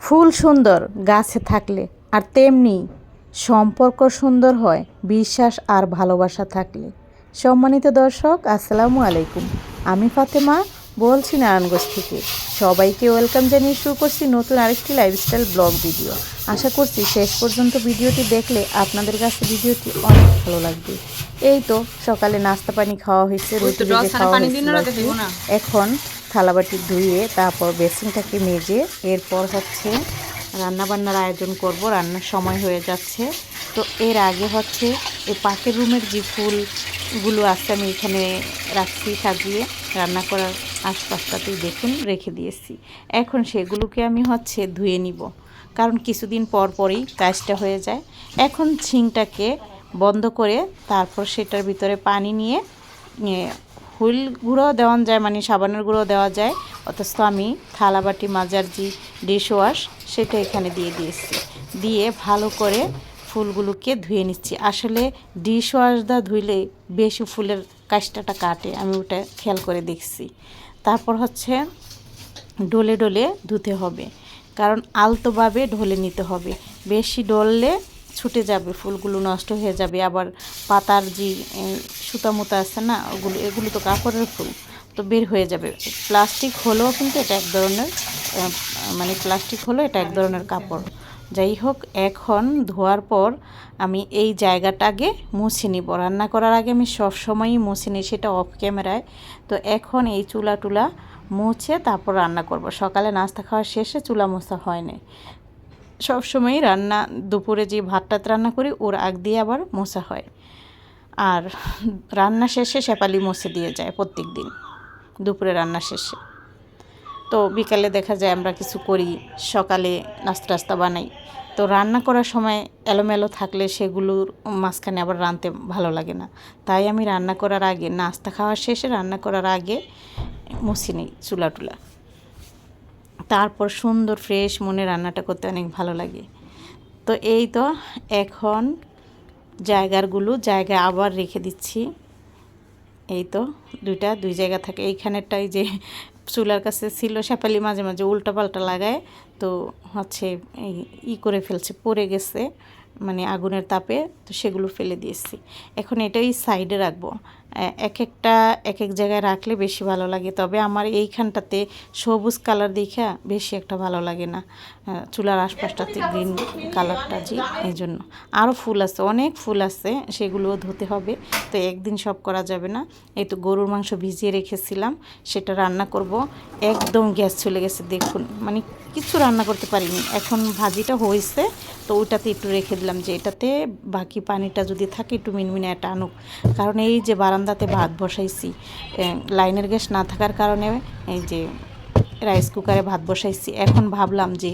ফুল সুন্দর গাছে থাকলে, আর তেমনি সম্পর্ক সুন্দর হয় বিশ্বাস আর ভালোবাসা থাকলে। সম্মানিত দর্শক, আসসালামু আলাইকুম। আমি ফাতেমা বলছি নারায়ণগঞ্জ থেকে। সবাইকে ওয়েলকাম জানিয়ে শুরু করছি নতুন আরেকটি লাইফস্টাইল ব্লগ ভিডিও। আশা করছি শেষ পর্যন্ত ভিডিওটি দেখলে আপনাদের কাছে ভিডিওটি অনেক ভালো লাগবে। এই তো সকালে নাস্তা পানি খাওয়া হয়েছে, রুটি ভেজে খাওয়া হয়েছে। এখন থালাবাটি ধুয়ে তারপর বেসিনটাকে মেজে এরপর হচ্ছে রান্নাবান্নার আয়োজন করব। রান্নার সময় হয়ে যাচ্ছে। তো এর আগে হচ্ছে এই পাশের রুমের যে ফুলগুলো আছে আমি এখানে রাখছি সাজিয়ে, রান্না করার আশপাশটাতেই দেখুন রেখে দিয়েছি। এখন সেগুলোকে আমি হচ্ছে ধুয়ে নিব, কারণ কিছুদিন পর পরই কাজটা হয়ে যায়। এখন ছিংটাকে বন্ধ করে তারপর সেটার ভিতরে পানি নিয়ে হুইল গুঁড়ো দেওয়া যায়, মানে সাবানের গুঁড়ো দেওয়া যায়। অথচ আমি থালাবাটি মাজার যে ডিশ ওয়াশ সেটা এখানে দিয়ে দিয়েছি, দিয়ে ভালো করে ফুলগুলোকে ধুয়ে নিচ্ছি। আসলে ডিশ ওয়াশ দা ধুইলে বেশি ফুলের কাজটাটা কাটে, আমি ওটা খেয়াল করে দেখছি। তারপর হচ্ছে ডলে ডলে ধুতে হবে, কারণ আলতোভাবে ঢলে নিতে হবে। বেশি ডললে ছুটে যাবে, ফুলগুলো নষ্ট হয়ে যাবে। আবার পাতার যে সুতা মুতা আছে না, এগুলো তো কাপড়ের ফুল, তো বের হয়ে যাবে। প্লাস্টিক হলেও কিন্তু এটা এক ধরনের প্লাস্টিক হলো এটা এক ধরনের কাপড়। যাই হোক, এখন ধোয়ার পর আমি এই জায়গাটা আগে মুছে নিব। রান্না করার আগে আমি সবসময়ই মুছে নিই, সেটা অফ ক্যামেরায়। তো এখন এই চুলা টুলা মুছে তারপর রান্না করব। সকালে নাস্তা খাওয়ার শেষে চুলা মোছা হয় না। সবসময়ই রান্না দুপুরে যে ভাতটা রান্না করি ওর আগ দিয়ে আবার মোছা হয়, আর রান্না শেষে শেপালি মুছে দিয়ে যায় প্রত্যেক দিন দুপুরে রান্না শেষে। তো বিকালে দেখা যায় আমরা কিছু করি, সকালে নাস্তা টাস্তা বানাই। তো রান্না করার সময় এলোমেলো থাকলে সেগুলোর মাঝখানে আবার রাঁধতে ভালো লাগে না। তাই আমি রান্না করার আগে, নাস্তা খাওয়ার শেষে রান্না করার আগে মুছে নিই চুলা টুলা। তারপর সুন্দর ফ্রেশ মনে রান্নাটা করতে অনেক ভালো লাগে। তো এই তো এখন জায়গায় আবার রেখে দিচ্ছি। এই তো দুই জায়গা থাকে। এইখানেরটাই যে চুলার কাছে ছিল, শেফালি মাঝে মাঝে উল্টাপাল্টা লাগায়, তো হচ্ছে করে ফেলছে, পড়ে গেছে মানে আগুনের তাপে, তো সেগুলো ফেলে দিয়েছি। এখন এটাই সাইডে রাখবো। এক এক জায়গায় রাখলে বেশি ভালো লাগে। তবে আমার এইখানটাতে সবুজ কালার দেখা বেশি একটা ভালো লাগে না, চুলার আশপাশটাতে গ্রিন কালারটা যে, এই জন্য। আরও ফুল আছে, অনেক ফুল আছে, সেগুলোও ধুতে হবে। তো একদিন সব করা যাবে না। এই তো গরুর মাংস ভিজিয়ে রেখেছিলাম, সেটা রান্না করব। একদম গ্যাস চলে গেছে দেখুন, মানে কিছু রান্না করতে পারিনি। এখন ভাজিটা হয়েছে, তো ওইটাতে একটু রেখে দিলাম, যে এটাতে বাকি পানিটা যদি থাকে একটু মিনমিনে একটা আনুক। কারণ এই যে বারান্দাতে ভাত বসাইছি, লাইনের গ্যাস না থাকার কারণে এই যে রাইস কুকারে ভাত বসাইছি। এখন ভাবলাম যে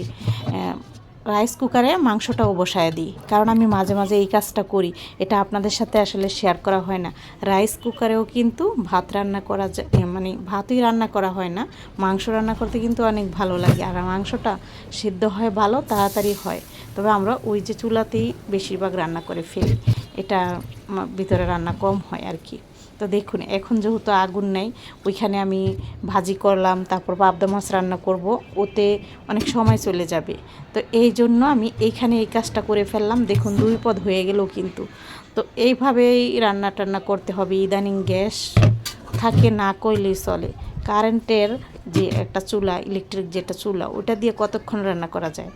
রাইস কুকারে মাংসটাও বসায় দিই, কারণ আমি মাঝে মাঝে এই কাজটা করি। এটা আপনাদের সাথে আসলে শেয়ার করা হয় না। রাইস কুকারেও কিন্তু ভাত রান্না করা যায়, মানে ভাতই রান্না করা হয় না, মাংস রান্না করতে কিন্তু অনেক ভালো লাগে। আর মাংসটা সিদ্ধ হয় ভালো, তাড়াতাড়ি হয়। তবে আমরা ওই যে চুলাতেই বেশিরভাগ রান্না করে ফেলি, এটা ভিতরে রান্না কম হয় আর কি। তো দেখুন, এখন যেহেতু আগুন নেই, ওইখানে আমি ভাজি করলাম, তারপর পাবদা মাছ রান্না করব, ওতে অনেক সময় চলে যাবে। তো এই জন্য আমি এইখানে এই কাজটা করে ফেললাম। দেখুন 2 পদ হয়ে গেল কিন্তু। তো এইভাবেই রান্না টান্না করতে হবে। ইদানিং গ্যাস থাকে না কইলেই চলে। কারেন্টের যে একটা চুলা, ইলেকট্রিক যেটা চুলা, ওটা দিয়ে কতক্ষণ রান্না করা যায়,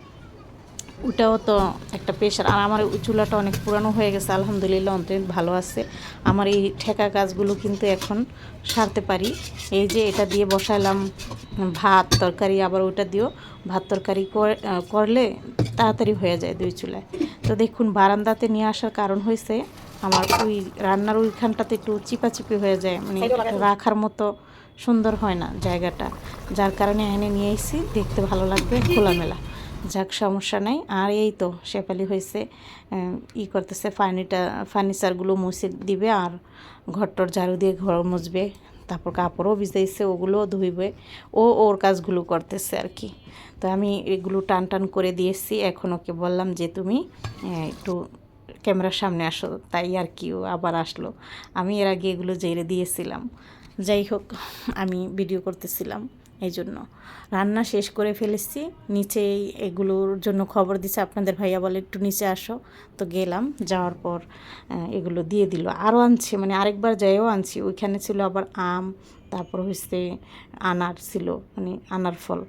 ওটাও তো একটা প্রেশার। আর আমার ওই চুলাটা অনেক পুরানো হয়ে গেছে, আলহামদুলিল্লাহ অনেক ভালো আছে। আমার এই ঠেকা কাজগুলো কিন্তু এখন সারতে পারি। এই যে এটা দিয়ে বসাইলাম ভাত তরকারি, আবার ওটা দিয়েও ভাত তরকারি করলে তাড়াতাড়ি হয়ে যায় 2 চুলায়। তো দেখুন, বারান্দাতে নিয়ে আসার কারণ হয়েছে আমার ওই রান্নার ওইখানটাতে একটু চিপাচিপি হয়ে যায়, মানে রাখার মতো সুন্দর হয় না জায়গাটা, যার কারণে এনে নিয়ে এসেছি, দেখতে ভালো লাগবে খোলামেলা। যাক, সমস্যা নাই। আর এই তো শেফালি হয়েছে করতেছে, ফার্নিচারগুলো মুছে দিবে, আর ঘরটর ঝাড়ু দিয়ে ঘর মুছবে, তারপর কাপড়ও ভিজাইছে, ওগুলোও ধুইবে। ওর কাজগুলো করতেছে আর কি। তো আমি এগুলো টান টান করে দিয়েছি। এখন ওকে বললাম যে তুমি একটু ক্যামেরার সামনে আসো, তাই আর কি ও আবার আসলো। আমি এর আগে এগুলো জেরে দিয়েছিলাম। যাই হোক, আমি ভিডিও করতেছিলাম। এই জন্য রান্না শেষ করে ফেলেছি। নিচে এগুলোর জন্য খবর দিছে আপনাদের ভাইয়া, বলে একটু নিচে আসো। তো গেলাম, যাওয়ার পর এগুলো দিয়ে দিল। আরও আনছে, মানে আরেকবার যাইও আনছি। ওইখানে ছিল আবার আম, তারপর হচ্ছে আনার ছিল, মানে আনার ফল।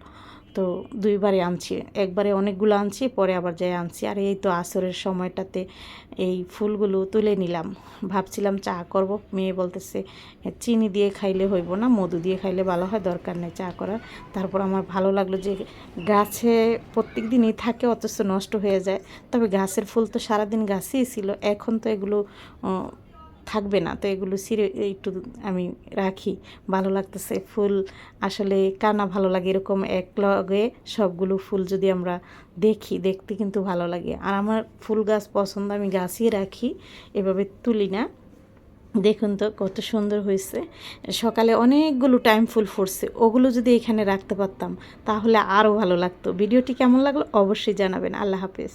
তো দুইবারে আনছি, একবারে অনেকগুলো আনছি, পরে আবার যাই আনছি। আর এই তো আসরের সময়টাতে এই ফুলগুলো তুলে নিলাম। ভাবছিলাম চা করব, মেয়ে বলতেছে চিনি দিয়ে খাইলে হইব না, মধু দিয়ে খাইলে ভালো হয়, দরকার নেই চা করার। তারপর আমার ভালো লাগলো যে গাছে প্রত্যেক দিনই থাকে, অথচ নষ্ট হয়ে যায়। তবে গাছের ফুল তো সারাদিন গাছেই ছিল, এখন তো এগুলো থাকবে না, তো এগুলো ছিঁড়ে একটু আমি রাখি। ভালো লাগতেছে ফুল, আসলে কার না ভালো লাগে এরকম এক লগে সবগুলো ফুল যদি আমরা দেখি, দেখতে কিন্তু ভালো লাগে। আর আমার ফুল গাছ পছন্দ, আমি গাছই রাখি, এভাবে তুলি না। দেখুন তো কত সুন্দর হয়েছে। সকালে অনেকগুলো টাইম ফুল ফুটছে, ওগুলো যদি এখানে রাখতে পারতাম তাহলে আরও ভালো লাগতো। ভিডিওটি কেমন লাগলো অবশ্যই জানাবেন। আল্লাহ হাফেজ।